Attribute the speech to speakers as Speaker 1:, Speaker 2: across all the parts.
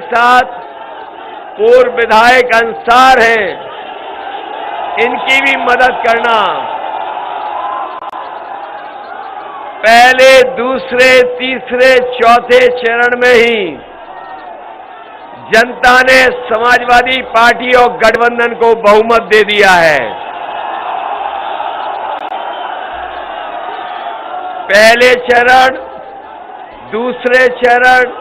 Speaker 1: साथ पूर्व विधायक अंसार हैं, इनकी भी मदद करना। पहले, दूसरे, तीसरे, चौथे चरण में ही जनता ने समाजवादी पार्टी और गठबंधन को बहुमत दे दिया है। पहले चरण, दूसरे चरण,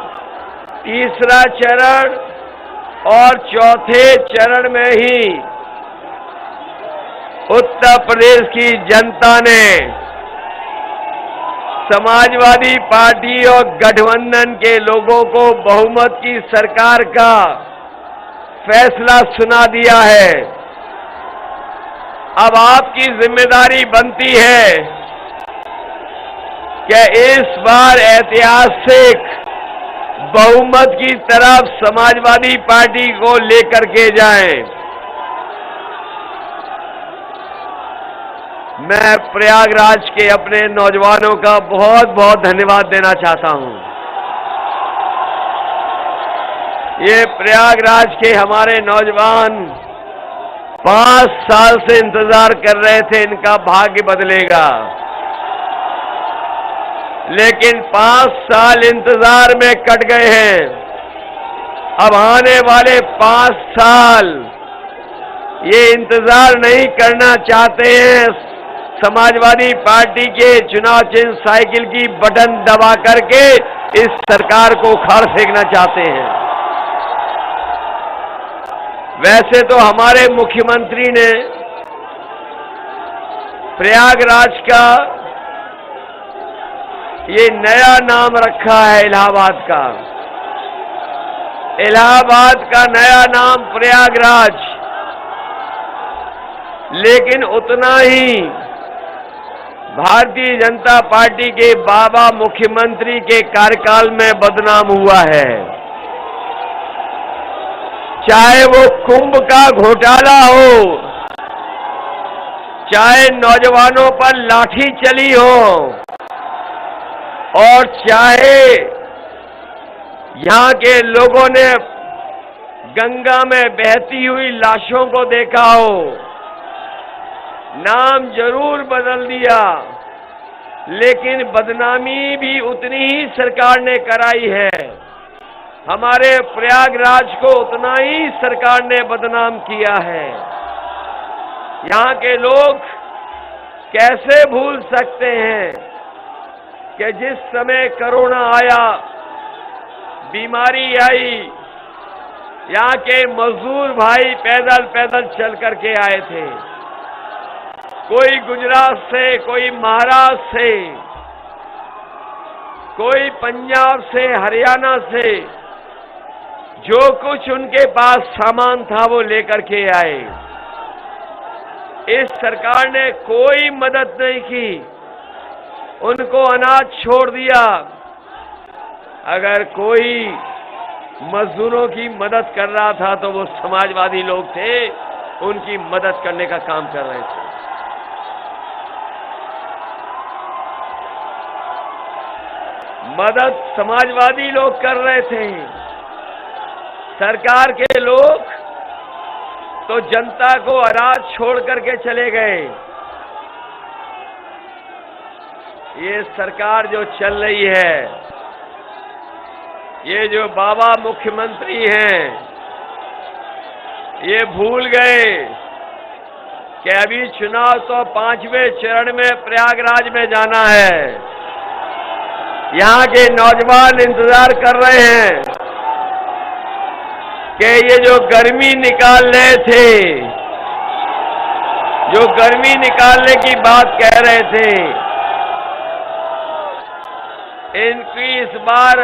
Speaker 1: तीसरा चरण और चौथे चरण में ही उत्तर प्रदेश की जनता ने समाजवादी पार्टी और गठबंधन के लोगों को बहुमत की सरकार का फैसला सुना दिया है। अब आपकी जिम्मेदारी बनती है कि इस बार ऐतिहासिक बहुमत की तरफ समाजवादी पार्टी को लेकर के जाएं। मैं प्रयागराज के अपने नौजवानों का बहुत बहुत धन्यवाद देना चाहता हूं। ये प्रयागराज के हमारे नौजवान 5 साल से इंतजार कर रहे थे, इनका भाग्य बदलेगा, लेकिन 5 साल इंतजार में कट गए हैं। अब आने वाले 5 साल ये इंतजार नहीं करना चाहते हैं। समाजवादी पार्टी के चुनाव चिन्ह साइकिल की बटन दबा करके इस सरकार को उखाड़ फेंकना चाहते हैं। वैसे तो हमारे मुख्यमंत्री ने प्रयागराज का ये नया नाम रखा है, इलाहाबाद का। इलाहाबाद का नया नाम प्रयागराज, लेकिन उतना ही भारतीय जनता पार्टी के बाबा मुख्यमंत्री के कार्यकाल में बदनाम हुआ है। चाहे वो कुंभ का घोटाला हो, चाहे नौजवानों पर लाठी चली हो, और चाहे यहां के लोगों ने गंगा में बहती हुई लाशों को देखा हो। नाम जरूर बदल दिया, लेकिन बदनामी भी उतनी ही सरकार ने कराई है। हमारे प्रयागराज को उतना ही सरकार ने बदनाम किया है। यहाँ के लोग कैसे भूल सकते हैं कि जिस समय कोरोना आया, बीमारी आई, यहाँ के मजदूर भाई पैदल पैदल चल करके आए थे। कोई गुजरात से, कोई महाराष्ट्र से, कोई पंजाब से, हरियाणा से, जो कुछ उनके पास सामान था वो लेकर के आए। इस सरकार ने कोई मदद नहीं की, उनको अनाज छोड़ दिया। अगर कोई मजदूरों की मदद कर रहा था तो वो समाजवादी लोग थे, उनकी मदद करने का काम कर रहे थे। मदद समाजवादी लोग कर रहे थे। सरकार के लोग तो जनता को अनाज छोड़ करके चले गए। ये सरकार जो चल रही है, ये जो बाबा मुख्यमंत्री हैं, ये भूल गए कि अभी चुनाव तो 5वें चरण में प्रयागराज में जाना है। यहाँ के नौजवान इंतजार कर रहे हैं कि ये जो गर्मी निकाल रहे थे, जो गर्मी निकालने की बात कह रहे थे, इनकी इस बार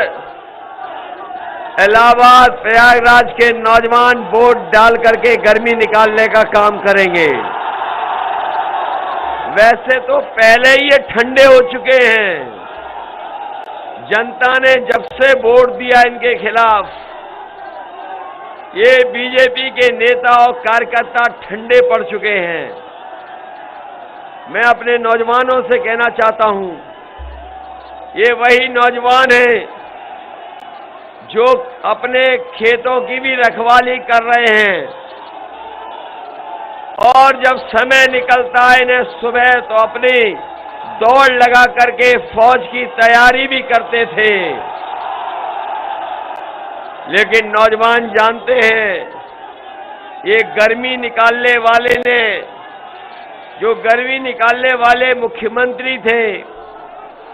Speaker 1: इलाहाबाद प्रयागराज के नौजवान वोट डाल करके गर्मी निकालने का काम करेंगे। वैसे तो पहले ही ये ठंडे हो चुके हैं। जनता ने जब से वोट दिया इनके खिलाफ, ये बीजेपी के नेता और कार्यकर्ता ठंडे पड़ चुके हैं। मैं अपने नौजवानों से कहना चाहता हूं, ये वही नौजवान हैं जो अपने खेतों की भी रखवाली कर रहे हैं, और जब समय निकलता है इन्हें सुबह तो अपनी दौड़ लगा करके फौज की तैयारी भी करते थे। लेकिन नौजवान जानते हैं, ये गर्मी निकालने वाले ने, जो गर्मी निकालने वाले मुख्यमंत्री थे,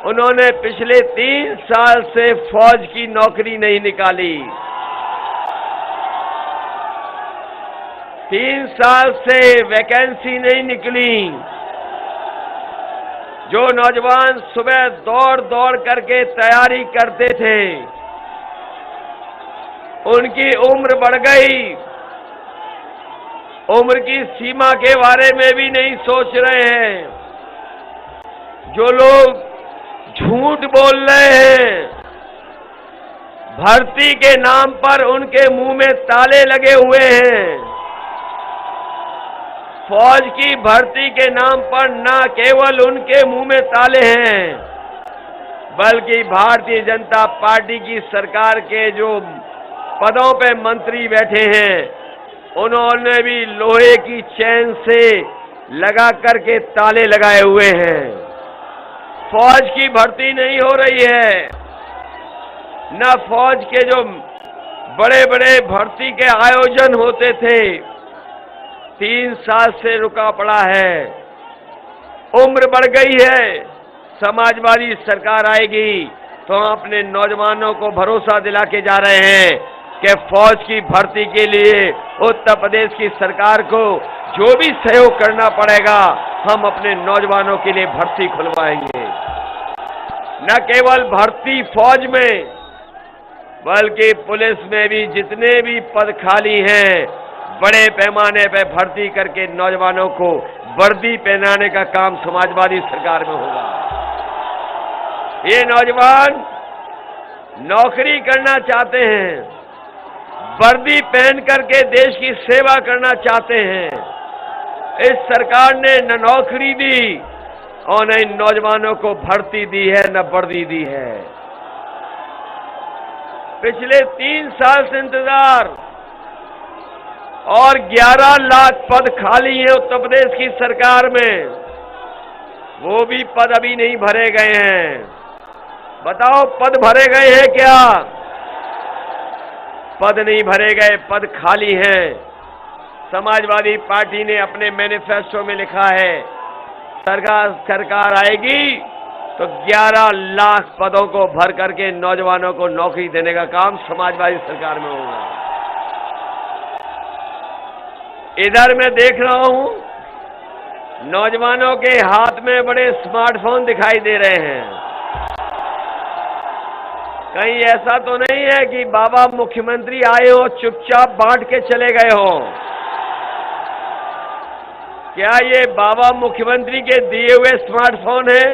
Speaker 1: उन्होंने पिछले 3 साल से फौज की नौकरी नहीं निकाली। 3 साल से वैकेंसी नहीं निकली। जो नौजवान सुबह दौड़ दौड़ करके तैयारी करते थे, उनकी उम्र बढ़ गई। उम्र की सीमा के बारे में भी नहीं सोच रहे हैं। जो लोग झूठ बोल रहे हैं, भर्ती के नाम पर उनके मुंह में ताले लगे हुए हैं। फौज की भर्ती के नाम पर न केवल उनके मुंह में ताले हैं, बल्कि भारतीय जनता पार्टी की सरकार के जो पदों पे मंत्री बैठे हैं, उन्होंने भी लोहे की चैन से लगा करके ताले लगाए हुए हैं। फौज की भर्ती नहीं हो रही है। न फौज के जो बड़े बड़े भर्ती के आयोजन होते थे, 3 साल से रुका पड़ा है। उम्र बढ़ गई है। समाजवादी सरकार आएगी तो हम अपने नौजवानों को भरोसा दिला के जा रहे हैं कि फौज की भर्ती के लिए उत्तर प्रदेश की सरकार को जो भी सहयोग करना पड़ेगा, हम अपने नौजवानों के लिए भर्ती खुलवाएंगे। न केवल भर्ती फौज में, बल्कि पुलिस में भी जितने भी पद खाली हैं, बड़े पैमाने पर भर्ती करके नौजवानों को वर्दी पहनाने का काम समाजवादी सरकार में होगा। ये नौजवान नौकरी करना चाहते हैं, वर्दी पहन करके देश की सेवा करना चाहते हैं। इस सरकार ने न नौकरी दी और न इन नौजवानों को भर्ती दी है, न वर्दी दी है। पिछले 3 साल से इंतजार, और 11 लाख पद खाली हैं उत्तर प्रदेश की सरकार में। वो भी पद अभी नहीं भरे गए हैं। बताओ, पद भरे गए हैं क्या? पद नहीं भरे गए, पद खाली हैं। समाजवादी पार्टी ने अपने मैनिफेस्टो में लिखा है, सरकार आएगी तो 11 लाख पदों को भर करके नौजवानों को नौकरी देने का काम समाजवादी सरकार में होगा। इधर मैं देख रहा हूं, नौजवानों के हाथ में बड़े स्मार्टफोन दिखाई दे रहे हैं। कहीं ऐसा तो नहीं है कि बाबा मुख्यमंत्री आए हो चुपचाप बांट के चले गए हो? क्या ये बाबा मुख्यमंत्री के दिए हुए स्मार्टफोन हैं?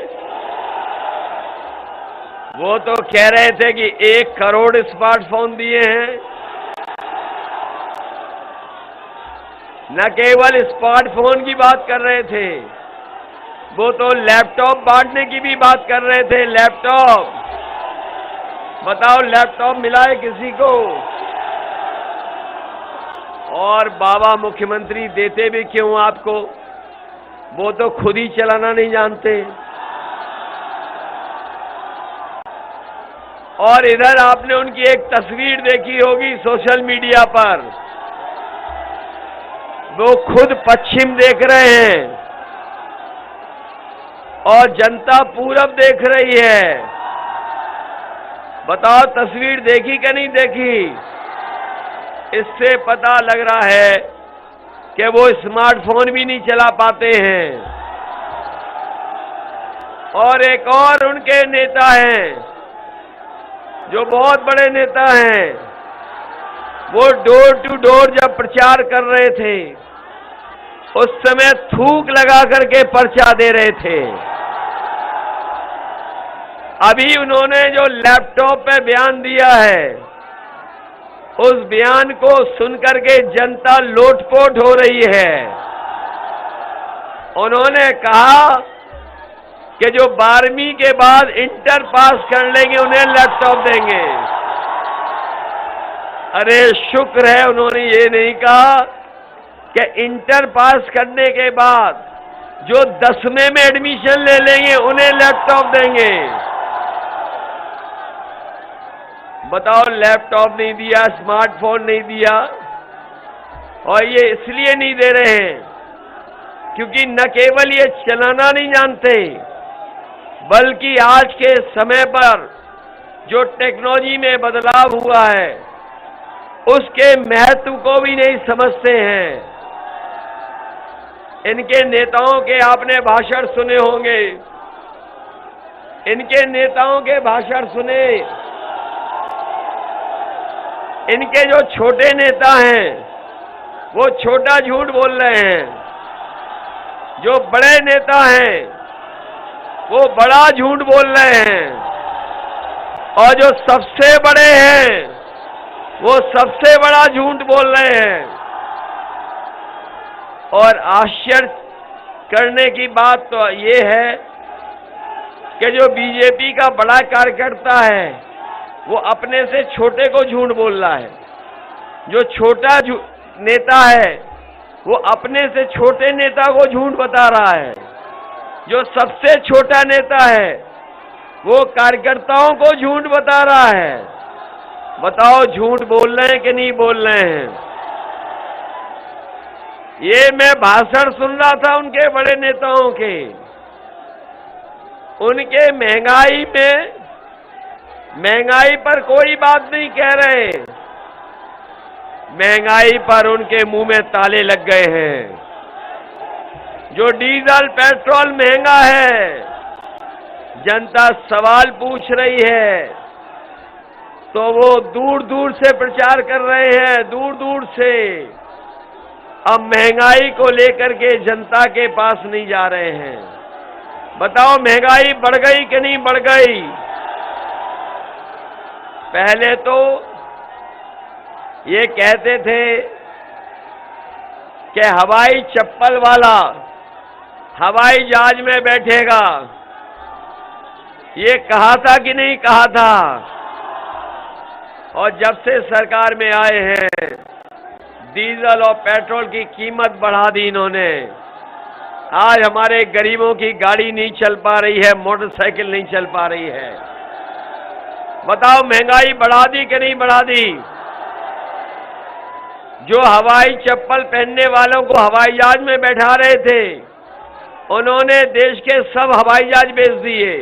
Speaker 1: वो तो कह रहे थे कि 1 करोड़ स्मार्टफोन दिए हैं। न केवल स्मार्टफोन की बात कर रहे थे, वो तो लैपटॉप बांटने की भी बात कर रहे थे। लैपटॉप, बताओ, लैपटॉप मिला है किसी को? और बाबा मुख्यमंत्री देते भी क्यों आपको? वो तो खुद ही चलाना नहीं जानते। और इधर आपने उनकी एक तस्वीर देखी होगी सोशल मीडिया पर, वो खुद पश्चिम देख रहे हैं और जनता पूरब देख रही है। बताओ, तस्वीर देखी कि नहीं देखी? इससे पता लग रहा है कि वो स्मार्टफोन भी नहीं चला पाते हैं। और एक और उनके नेता हैं, जो बहुत बड़े नेता हैं, वो डोर टू डोर जब प्रचार कर रहे थे, उस समय थूक लगा करके पर्चा दे रहे थे। अभी उन्होंने जो लैपटॉप पे बयान दिया है, उस बयान को सुनकर के जनता लोटपोट हो रही है। उन्होंने कहा कि जो 12वीं के बाद इंटर पास कर लेंगे उन्हें लैपटॉप देंगे। अरे शुक्र है उन्होंने ये नहीं कहा कि इंटर पास करने के बाद जो 10वें में एडमिशन ले लेंगे उन्हें लैपटॉप देंगे। बताओ, लैपटॉप नहीं दिया, स्मार्टफोन नहीं दिया। और ये इसलिए नहीं दे रहे हैं क्योंकि न केवल ये चलाना नहीं जानते, बल्कि आज के समय पर जो टेक्नोलॉजी में बदलाव हुआ है उसके महत्व को भी नहीं समझते हैं। इनके नेताओं के आपने भाषण सुने होंगे, इनके नेताओं के भाषण सुने। इनके जो छोटे नेता हैं वो छोटा झूठ बोल रहे हैं, जो बड़े नेता हैं वो बड़ा झूठ बोल रहे हैं, और जो सबसे बड़े हैं वो सबसे बड़ा झूठ बोल रहे हैं। और आश्चर्य करने की बात तो ये है कि जो बीजेपी का बड़ा कार्यकर्ता है वो अपने से छोटे को झूठ बोल रहा है, जो छोटा नेता है वो अपने से छोटे नेता को झूठ बता रहा है, जो सबसे छोटा नेता है वो कार्यकर्ताओं को झूठ बता रहा है। बताओ, झूठ बोल रहे हैं कि नहीं बोल रहे हैं? ये मैं भाषण सुन रहा था उनके बड़े नेताओं के, उनके महंगाई पर कोई बात नहीं कह रहे, महंगाई पर उनके मुंह में ताले लग गए हैं। जो डीजल पेट्रोल महंगा है, जनता सवाल पूछ रही है तो वो दूर दूर से प्रचार कर रहे हैं, दूर दूर से। अब महंगाई को लेकर के जनता के पास नहीं जा रहे हैं। बताओ, महंगाई बढ़ गई कि नहीं बढ़ गई? पहले तो ये कहते थे कि हवाई चप्पल वाला हवाई जहाज में बैठेगा, ये कहा था कि नहीं कहा था? और जब से सरकार में आए हैं डीजल और पेट्रोल की कीमत बढ़ा दी इन्होंने। आज हमारे गरीबों की गाड़ी नहीं चल पा रही है, मोटरसाइकिल नहीं चल पा रही है। बताओ, महंगाई बढ़ा दी कि नहीं बढ़ा दी? जो हवाई चप्पल पहनने वालों को हवाई जहाज में बैठा रहे थे उन्होंने देश के सब हवाई जहाज बेच दिए।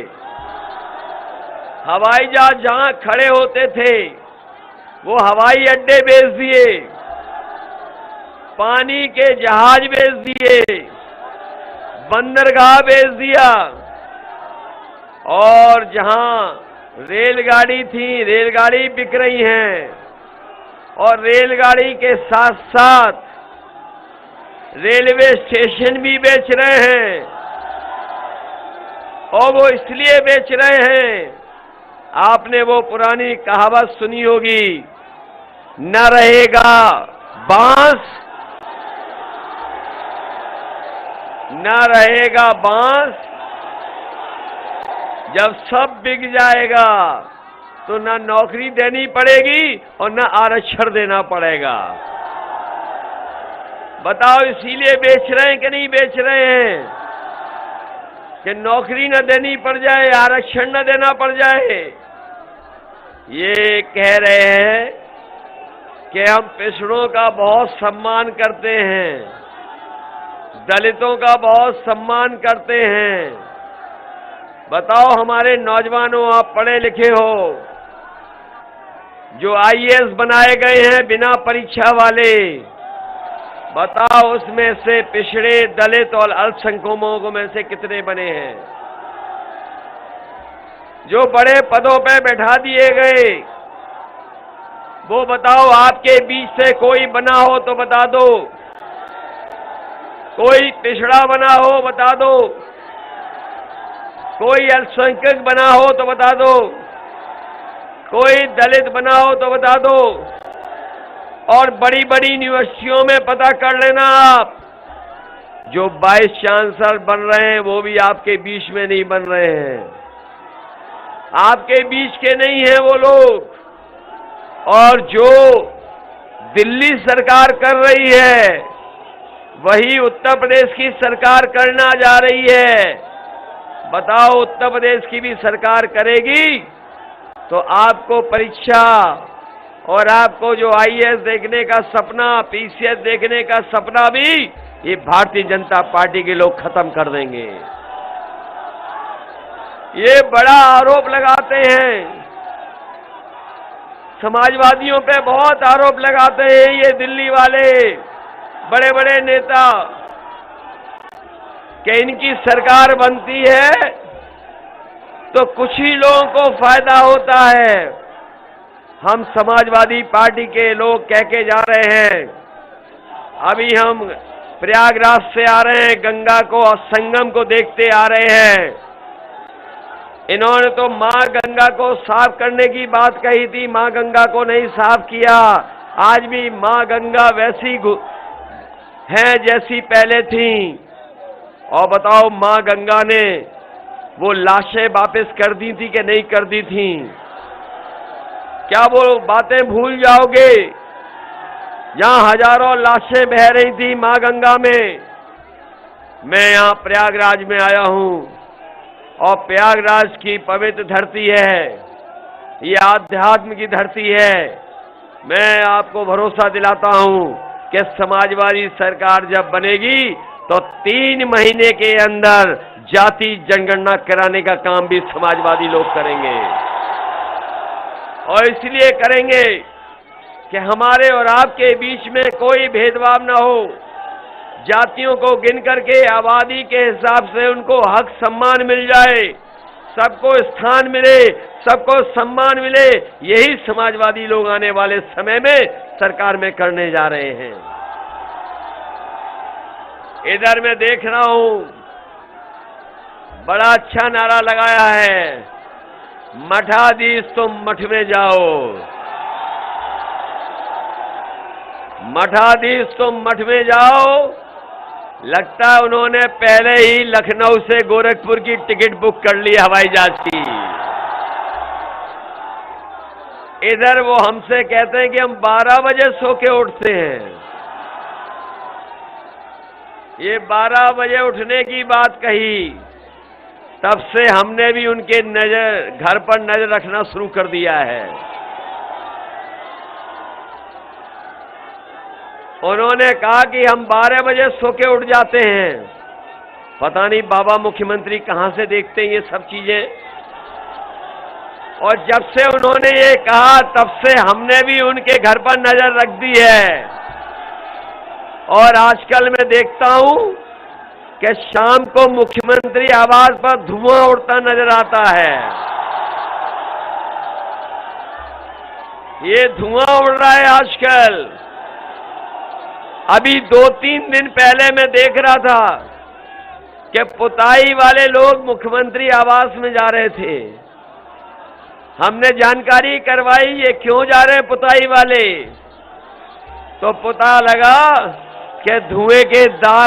Speaker 1: हवाई जहाज जहां खड़े होते थे वो हवाई अड्डे बेच दिए, पानी के जहाज बेच दिए, बंदरगाह बेच दिया, और जहां रेलगाड़ी थी रेलगाड़ी बिक रही हैं, और रेलगाड़ी के साथ साथ रेलवे स्टेशन भी बेच रहे हैं। और वो इसलिए बेच रहे हैं, आपने वो पुरानी कहावत सुनी होगी, न रहेगा बांस न रहेगा बांस, जब सब बिक जाएगा तो ना नौकरी देनी पड़ेगी और ना आरक्षण देना पड़ेगा। बताओ, इसीलिए बेच रहे हैं कि नहीं बेच रहे हैं कि नौकरी न देनी पड़ जाए, आरक्षण न देना पड़ जाए? ये कह रहे हैं कि हम पिछड़ों का बहुत सम्मान करते हैं, दलितों का बहुत सम्मान करते हैं। बताओ, हमारे नौजवानों, आप पढ़े लिखे हो, जो आईएएस बनाए गए हैं बिना परीक्षा वाले, बताओ उसमें से पिछड़े, दलित और अल्पसंख्यकों में से कितने बने हैं? जो बड़े पदों पे बैठा दिए गए, वो बताओ, आपके बीच से कोई बना हो तो बता दो, कोई पिछड़ा बना हो बता दो, कोई अल्पसंख्यक बना हो तो बता दो, कोई दलित बना हो तो बता दो। और बड़ी बड़ी यूनिवर्सिटियों में पता कर लेना आप, जो वाइस चांसलर बन रहे हैं वो भी आपके बीच में नहीं बन रहे हैं, आपके बीच के नहीं हैं वो लोग। और जो दिल्ली सरकार कर रही है वही उत्तर प्रदेश की सरकार करना जा रही है। बताओ, उत्तर प्रदेश की भी सरकार करेगी तो आपको परीक्षा और आपको जो आईएएस देखने का सपना, पीसीएस देखने का सपना भी ये भारतीय जनता पार्टी के लोग खत्म कर देंगे। ये बड़ा आरोप लगाते हैं, समाजवादियों पे बहुत आरोप लगाते हैं ये दिल्ली वाले बड़े बड़े नेता कि इनकी सरकार बनती है तो कुछ ही लोगों को फायदा होता है। हम समाजवादी पार्टी के लोग कह के जा रहे हैं, अभी हम प्रयागराज से आ रहे हैं, गंगा को और संगम को देखते आ रहे हैं। इन्होंने तो मां गंगा को साफ करने की बात कही थी, मां गंगा को नहीं साफ किया। आज भी मां गंगा वैसी हैं जैसी पहले थी। और बताओ, मां गंगा ने वो लाशें वापस कर दी थी कि नहीं कर दी थी? क्या वो बातें भूल जाओगे जहां हजारों लाशें बह रही थी मां गंगा में? मैं यहां प्रयागराज में आया हूं और प्रयागराज की पवित्र धरती है, ये आध्यात्म की धरती है। मैं आपको भरोसा दिलाता हूं कि समाजवादी सरकार जब बनेगी तो 3 महीने के अंदर जाति जनगणना कराने का काम भी समाजवादी लोग करेंगे। और इसलिए करेंगे कि हमारे और आपके बीच में कोई भेदभाव न हो, जातियों को गिन करके आबादी के हिसाब से उनको हक सम्मान मिल जाए, सबको स्थान मिले, सबको सम्मान मिले। यही समाजवादी लोग आने वाले समय में सरकार में करने जा रहे हैं। इधर मैं देख रहा हूं, बड़ा अच्छा नारा लगाया है, मठाधीश तुम मठ में जाओ, मठाधीश तुम मठ में जाओ। लगता है उन्होंने पहले ही लखनऊ से गोरखपुर की टिकट बुक कर ली हवाई जहाज की। इधर वो हमसे कहते हैं कि हम 12 बजे सो के उठते हैं। ये 12 बजे उठने की बात कही, तब से हमने भी उनके घर पर नजर रखना शुरू कर दिया है। उन्होंने कहा कि हम 12 बजे सो के उठ जाते हैं। पता नहीं बाबा मुख्यमंत्री कहां से देखते हैं ये सब चीजें। और जब से उन्होंने ये कहा तब से हमने भी उनके घर पर नजर रख दी है। और आजकल मैं देखता हूं कि शाम को मुख्यमंत्री आवास पर धुआं उड़ता नजर आता है। ये धुआं उड़ रहा है आजकल। अभी 2-3 दिन पहले मैं देख रहा था कि पुताई वाले लोग मुख्यमंत्री आवास में जा रहे थे। हमने जानकारी करवाई ये क्यों जा रहे हैं पुताई वाले, तो पता लगा कि धुएं के दाग